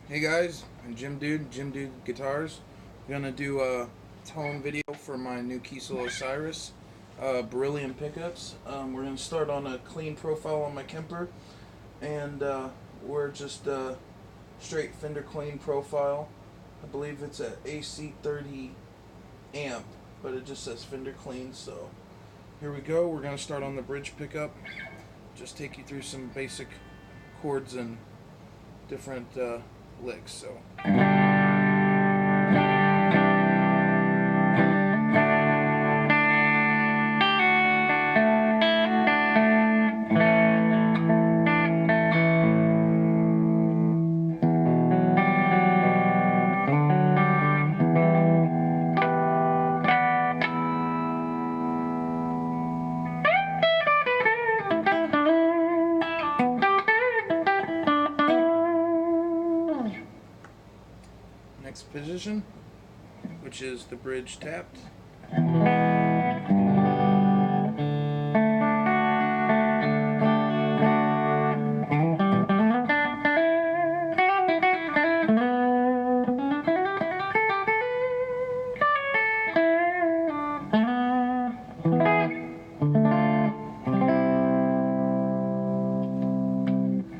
Hey guys, I'm Jim Dude Guitars. I'm gonna do a tone video for my new Kiesel Osiris beryllium pickups. We're gonna start on a clean profile on my Kemper, and we're just straight Fender clean profile. I believe it's a AC30 amp, but it just says Fender clean. So here we go. We're gonna start on the bridge pickup. Just take you through some basic chords and different licks. So. Next position, which is the bridge tapped.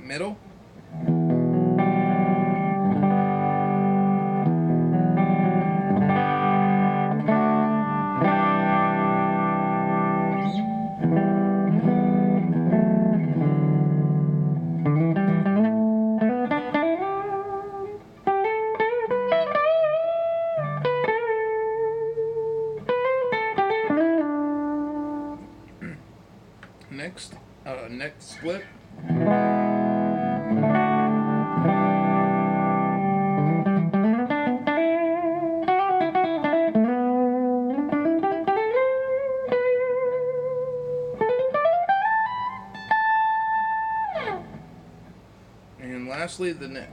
Middle. Next split. And lastly, the neck.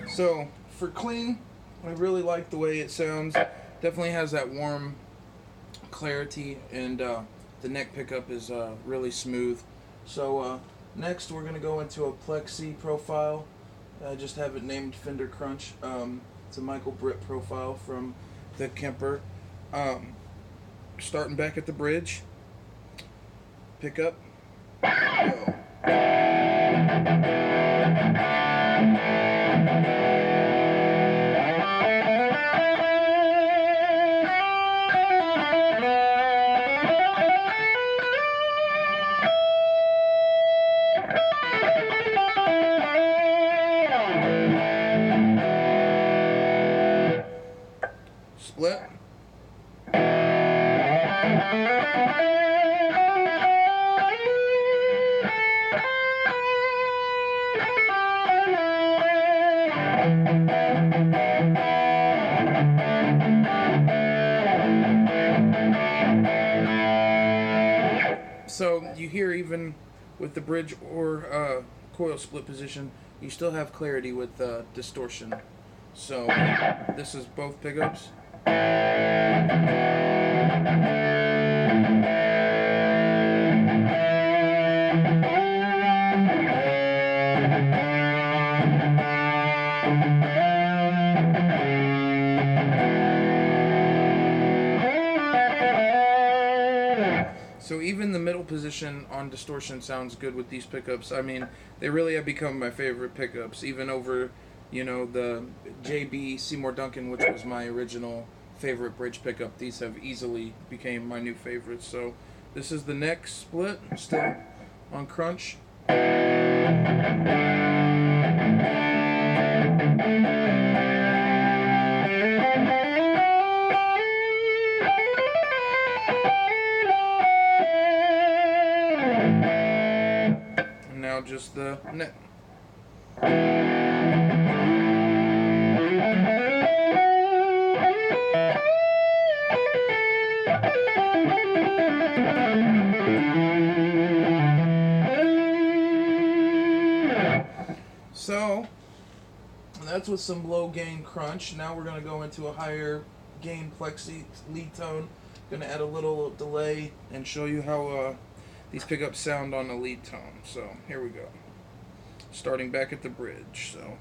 So for clean, I really like the way it sounds. Definitely has that warm clarity, and the neck pickup is really smooth. So next we're going to go into a plexi profile. I just have it named Fender Crunch. It's a Michael Britt profile from the Kemper. Starting back at the bridge, pickup, go. Split. So you hear, even with the bridge or coil split position, you still have clarity with distortion. So this is both pickups. So even the middle position on distortion sounds good with these pickups. I mean, they really have become my favorite pickups, even over, the JB Seymour Duncan, which was my original favorite bridge pickup. These have easily became my new favorites. So this is the neck split, still on crunch. And now just the neck. So that's with some low gain crunch. Now we're going to go into a higher gain plexi lead tone. Going to add a little delay and show you how these pickups sound on a lead tone. So here we go. Starting back at the bridge. So.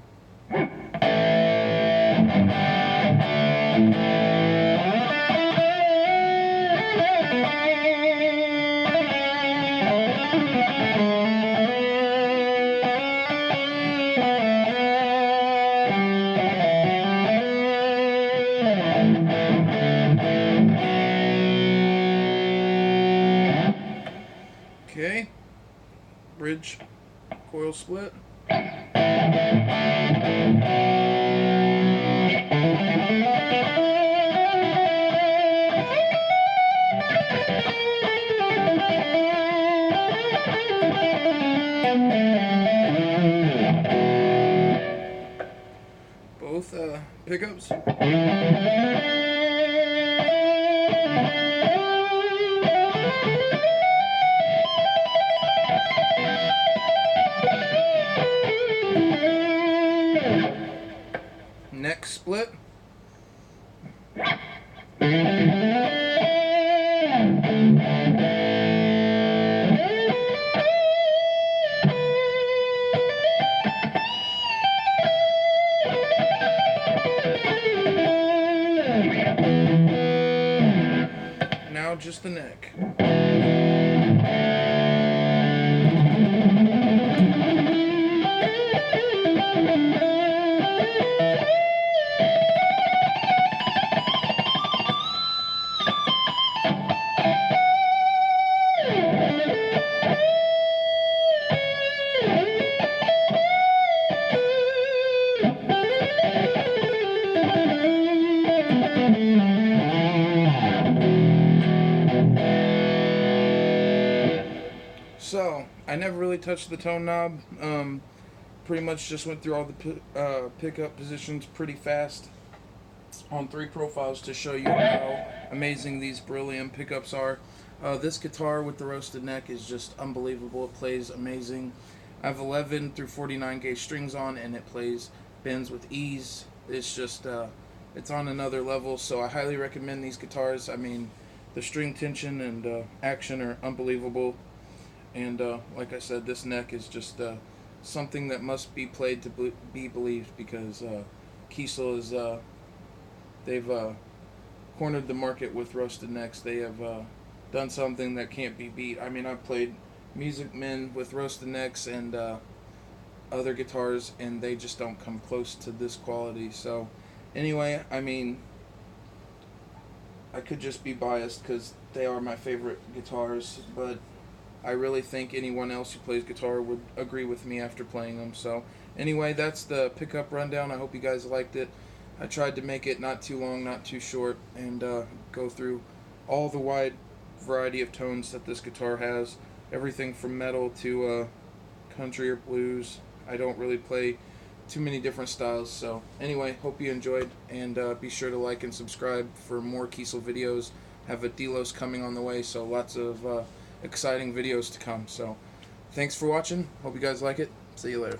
Okay, bridge, coil split. Both pickups. Neck split. Now just the neck. So, I never really touched the tone knob. Pretty much just went through all the pickup positions pretty fast on 3 profiles to show you how amazing these beryllium pickups are. This guitar with the roasted neck is just unbelievable. It plays amazing. I have 11 through 49 gauge strings on, and it plays bends with ease. It's just, it's on another level, so I highly recommend these guitars. I mean, the string tension and action are unbelievable. And like I said, this neck is just something that must be played to be believed, because Kiesel is, they've cornered the market with roasted necks. They have done something that can't be beat. I mean, I've played Music Men with roasted necks and other guitars, and they just don't come close to this quality. So anyway, I mean, I could just be biased because they are my favorite guitars, but I really think anyone else who plays guitar would agree with me after playing them. So anyway, that's the pickup rundown. I hope you guys liked it. I tried to make it not too long, not too short, and go through all the wide variety of tones that this guitar has. Everything from metal to country or blues. I don't really play too many different styles. So anyway, hope you enjoyed, and be sure to like and subscribe for more Kiesel videos. Have a Delos coming on the way, so lots of exciting videos to come. So thanks for watching. Hope you guys like it. See you later.